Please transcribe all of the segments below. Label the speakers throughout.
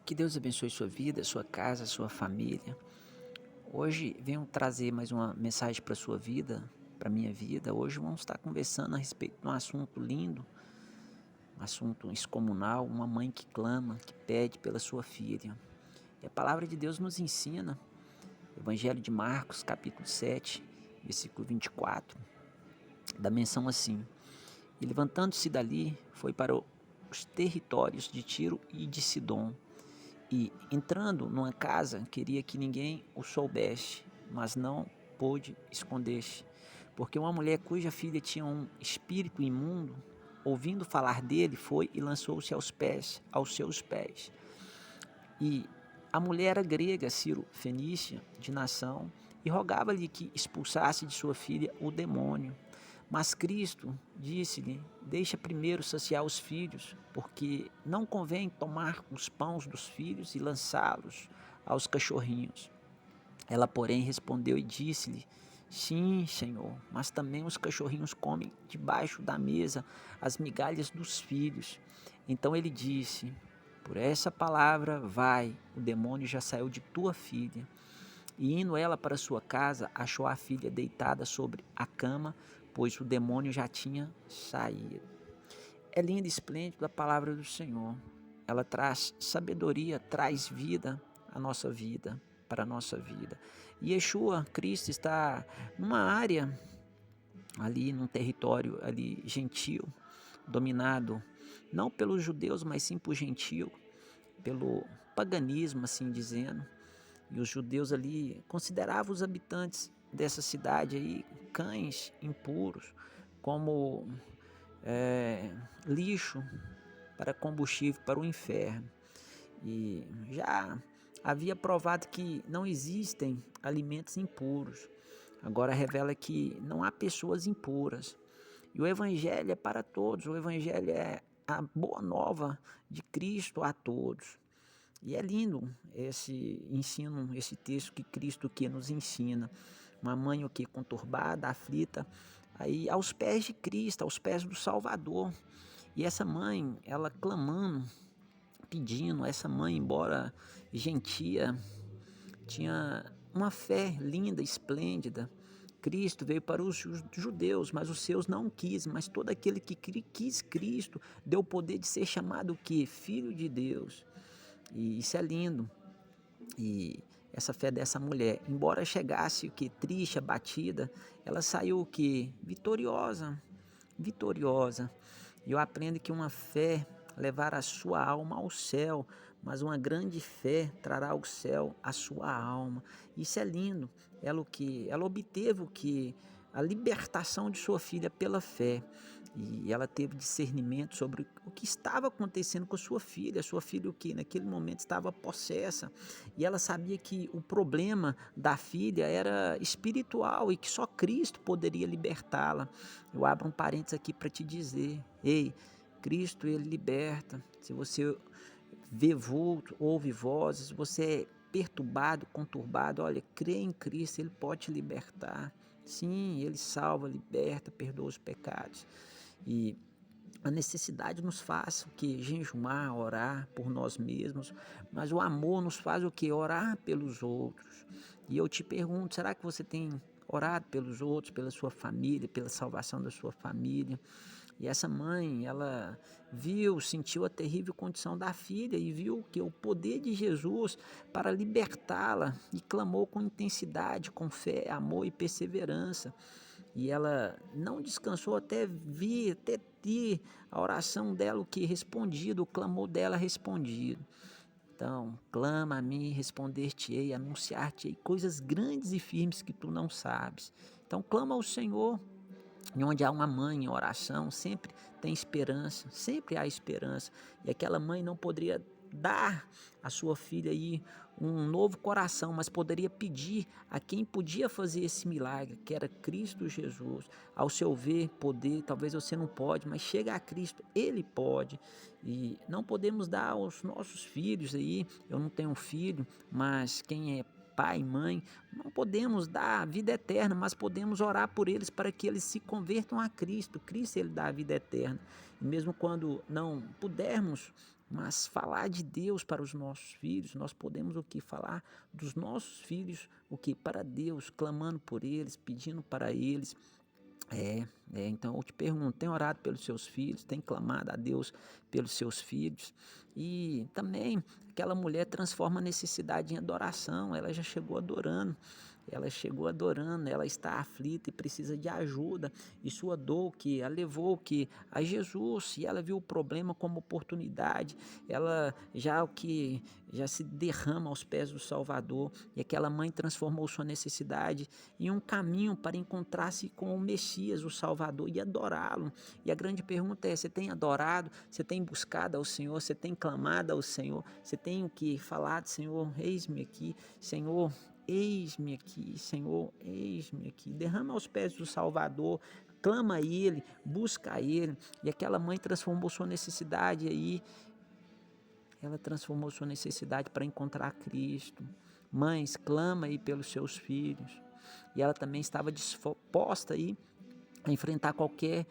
Speaker 1: Que Deus abençoe sua vida, sua casa, sua família. Hoje venho trazer mais uma mensagem para sua vida, para minha vida. Hoje vamos estar conversando a respeito de um assunto lindo, um assunto excomunal, uma mãe que clama, que pede pela sua filha. E a palavra de Deus nos ensina, Evangelho de Marcos, capítulo 7, versículo 24, da menção assim: E levantando-se dali, foi para os territórios de Tiro e de Sidom. E, entrando numa casa, queria que ninguém o soubesse, mas não pôde esconder-se, porque uma mulher cuja filha tinha um espírito imundo, ouvindo falar dele, foi e lançou-se aos seus pés. E a mulher era grega, Ciro Fenícia, de nação, e rogava-lhe que expulsasse de sua filha o demônio. Mas Cristo disse-lhe: Deixa primeiro saciar os filhos, porque não convém tomar os pães dos filhos e lançá-los aos cachorrinhos. Ela, porém, respondeu e disse-lhe: Sim, Senhor, mas também os cachorrinhos comem debaixo da mesa as migalhas dos filhos. Então ele disse: Por essa palavra, vai, o demônio já saiu de tua filha. E indo ela para sua casa, achou a filha deitada sobre a cama, pois o demônio já tinha saído. É linda e esplêndida a palavra do Senhor. Ela traz sabedoria, traz vida à nossa vida, para a nossa vida. E Yeshua, Cristo, está numa área ali, num território ali gentil, dominado não pelos judeus, mas sim por gentil, pelo paganismo, assim dizendo. E os judeus ali consideravam os habitantes dessa cidade aí cães impuros, como lixo para combustível para o inferno. E já havia provado que não existem alimentos impuros. Agora revela que não há pessoas impuras. E o evangelho é para todos, o evangelho é a boa nova de Cristo a todos. E é lindo esse ensino, esse texto que Cristo que nos ensina. Uma mãe o que conturbada, aflita, aí aos pés de Cristo, aos pés do Salvador. E essa mãe, ela clamando, pedindo, essa mãe, embora gentia, tinha uma fé linda, esplêndida. Cristo veio para os judeus, mas os seus não quis, mas todo aquele que quis Cristo deu o poder de ser chamado o quê? Filho de Deus. E isso é lindo. E essa fé dessa mulher, embora chegasse o que triste, abatida, ela saiu o que vitoriosa, vitoriosa. E eu aprendo que uma fé levará a sua alma ao céu, mas uma grande fé trará ao céu a sua alma. Isso é lindo. Ela obteve o que a libertação de sua filha pela fé. E ela teve discernimento sobre o que estava acontecendo com a sua filha. A sua filha o que naquele momento estava possessa. E ela sabia que o problema da filha era espiritual e que só Cristo poderia libertá-la. Eu abro um parênteses aqui para te dizer: ei, Cristo ele liberta. Se você vê vulto, ouve vozes, você é perturbado, conturbado, olha, crê em Cristo, ele pode te libertar. Sim, ele salva, liberta, perdoa os pecados. E a necessidade nos faz o que? Jejuar, orar por nós mesmos, mas o amor nos faz o que? Orar pelos outros. E eu te pergunto, será que você tem orado pelos outros, pela sua família, pela salvação da sua família? E essa mãe, ela viu, sentiu a terrível condição da filha e viu que o poder de Jesus para libertá-la e clamou com intensidade, com fé, amor e perseverança. E ela não descansou até vir, até ter a oração dela, o que respondido, o clamor dela respondido. Então, clama a mim, responder-te-ei, anunciar-te-ei coisas grandes e firmes que tu não sabes. Então, clama ao Senhor. E onde há uma mãe em oração, sempre tem esperança, sempre há esperança. E aquela mãe não poderia dar à sua filha aí um novo coração, mas poderia pedir a quem podia fazer esse milagre, que era Cristo Jesus. Ao seu ver, poder, talvez você não pode, mas chega a Cristo, Ele pode. E não podemos dar aos nossos filhos aí, eu não tenho filho, mas quem é pai, mãe, não podemos dar a vida eterna, mas podemos orar por eles para que eles se convertam a Cristo. Cristo ele dá a vida eterna. E mesmo quando não pudermos mas falar de Deus para os nossos filhos, nós podemos o que? Falar dos nossos filhos, o que? Para Deus, clamando por eles, pedindo para eles. Então eu te pergunto, tem orado pelos seus filhos, tem clamado a Deus pelos seus filhos? E também aquela mulher transforma a necessidade em adoração, ela já chegou adorando, ela está aflita e precisa de ajuda, e sua dor que a levou que a Jesus, e ela viu o problema como oportunidade, ela já o que já se derrama aos pés do Salvador, e aquela mãe transformou sua necessidade em um caminho para encontrar-se com o Messias, o Salvador, e adorá-lo. E a grande pergunta é: você tem adorado? Você tem buscado ao Senhor? Você tem clamado ao Senhor? Você tem o que falado: Senhor, eis-me aqui, Senhor, eis-me aqui, Senhor, eis-me aqui. Derrama aos pés do Salvador, clama a Ele, busca a Ele. E aquela mãe transformou sua necessidade aí, ela transformou sua necessidade para encontrar Cristo. Mães, clama aí pelos seus filhos. E ela também estava disposta aí a enfrentar qualquer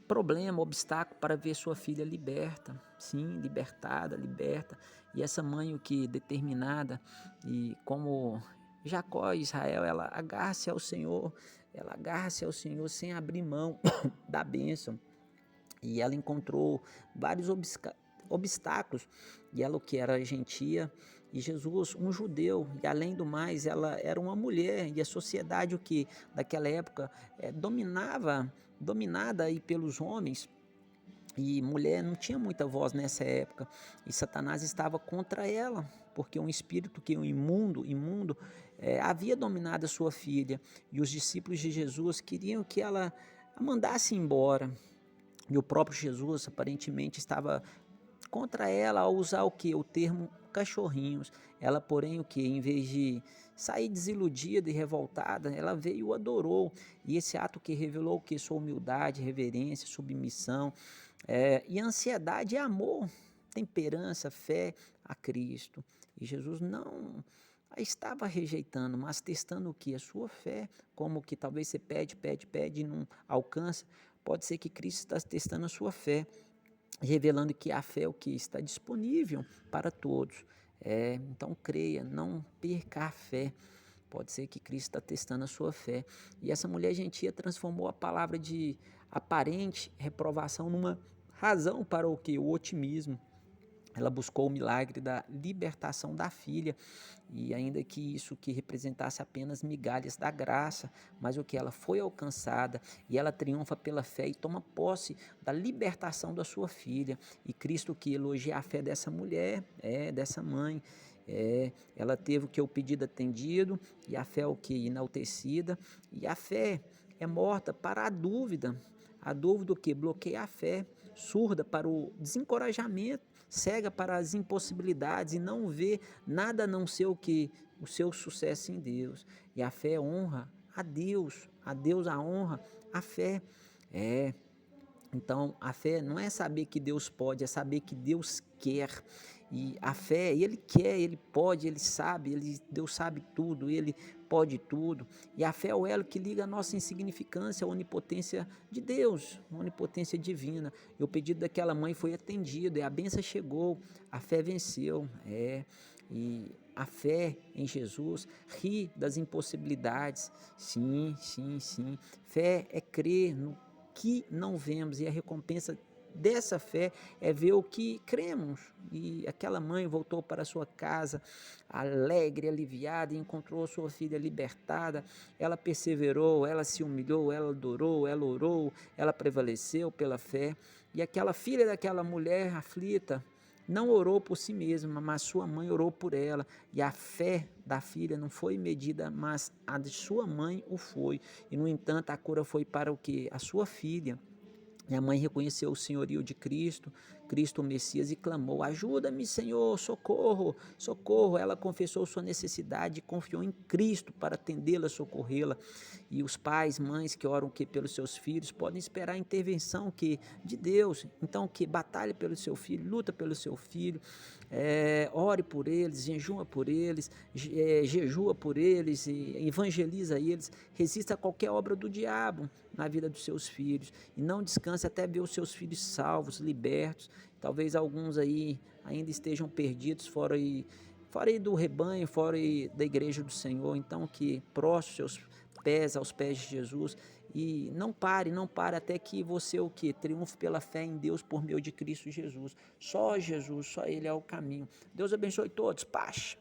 Speaker 1: problema, obstáculo para ver sua filha liberta. Sim, libertada, liberta. E essa mãe o que determinada, e como Jacó e Israel, ela agarra-se ao Senhor sem abrir mão da bênção. E ela encontrou vários obstáculos, e ela o que era gentia, e Jesus um judeu, e além do mais ela era uma mulher, e a sociedade o que daquela época dominada aí pelos homens, e mulher não tinha muita voz nessa época, e Satanás estava contra ela, porque um espírito que imundo havia dominado a sua filha, e os discípulos de Jesus queriam que ela a mandasse embora. E o próprio Jesus aparentemente estava contra ela ao usar o que? O termo cachorrinhos. Ela, porém, o que? Em vez de sair desiludida e revoltada, ela veio e o adorou. E esse ato que revelou o que? Sua humildade, reverência, submissão. E ansiedade é amor, temperança, fé a Cristo. E Jesus não a estava rejeitando, mas testando o que? A sua fé. Como que talvez você pede e não alcança. Pode ser que Cristo está testando a sua fé, revelando que a fé é o que está disponível para todos. Então creia, não perca a fé. Pode ser que Cristo está testando a sua fé. E essa mulher gentia transformou a palavra de aparente reprovação numa razão para o que? O otimismo. Ela buscou o milagre da libertação da filha, e ainda que isso que representasse apenas migalhas da graça, mas o que ela foi alcançada, e ela triunfa pela fé e toma posse da libertação da sua filha. E Cristo que elogia a fé dessa mulher, dessa mãe, ela teve o que? O pedido atendido, e a fé o que? Enaltecida, e a fé é morta para a dúvida o que? Bloqueia a fé, surda para o desencorajamento, cega para as impossibilidades e não vê nada a não ser o que? O seu sucesso em Deus. E a fé honra a Deus a honra, a fé. Então, a fé não é saber que Deus pode, é saber que Deus quer. E a fé, Ele quer, Ele pode, Ele sabe, Deus sabe tudo, Ele pode tudo. E a fé é o elo que liga a nossa insignificância à onipotência de Deus, a onipotência divina. E o pedido daquela mãe foi atendido, e a bênção chegou, a fé venceu. E a fé em Jesus ri das impossibilidades. Sim, sim, sim. Fé é crer no que não vemos, e a recompensa dessa fé é ver o que cremos. E aquela mãe voltou para sua casa alegre, aliviada, e encontrou sua filha libertada. Ela perseverou, ela se humilhou, ela adorou, ela orou, ela prevaleceu pela fé. E aquela filha daquela mulher aflita não orou por si mesma, mas sua mãe orou por ela. E a fé da filha não foi medida, mas a de sua mãe o foi. E, no entanto, a cura foi para o quê? A sua filha. E a mãe reconheceu o senhorio de Cristo, Cristo o Messias, e clamou: ajuda-me, Senhor, socorro, socorro. Ela confessou sua necessidade e confiou em Cristo para atendê-la, socorrê-la. E os pais, mães que oram que pelos seus filhos podem esperar a intervenção que de Deus. Então, que batalhe pelo seu filho, luta pelo seu filho, ore por eles, jejua por eles, jejua por eles, e evangeliza eles, resista a qualquer obra do diabo na vida dos seus filhos, e não descanse até ver os seus filhos salvos, libertos. Talvez alguns aí ainda estejam perdidos fora aí do rebanho, fora aí da igreja do Senhor. Então que prostre seus pés aos pés de Jesus e não pare até que você o que? Triunfe pela fé em Deus por meio de Cristo Jesus. Só Jesus, só Ele é o caminho. Deus abençoe todos. Paz.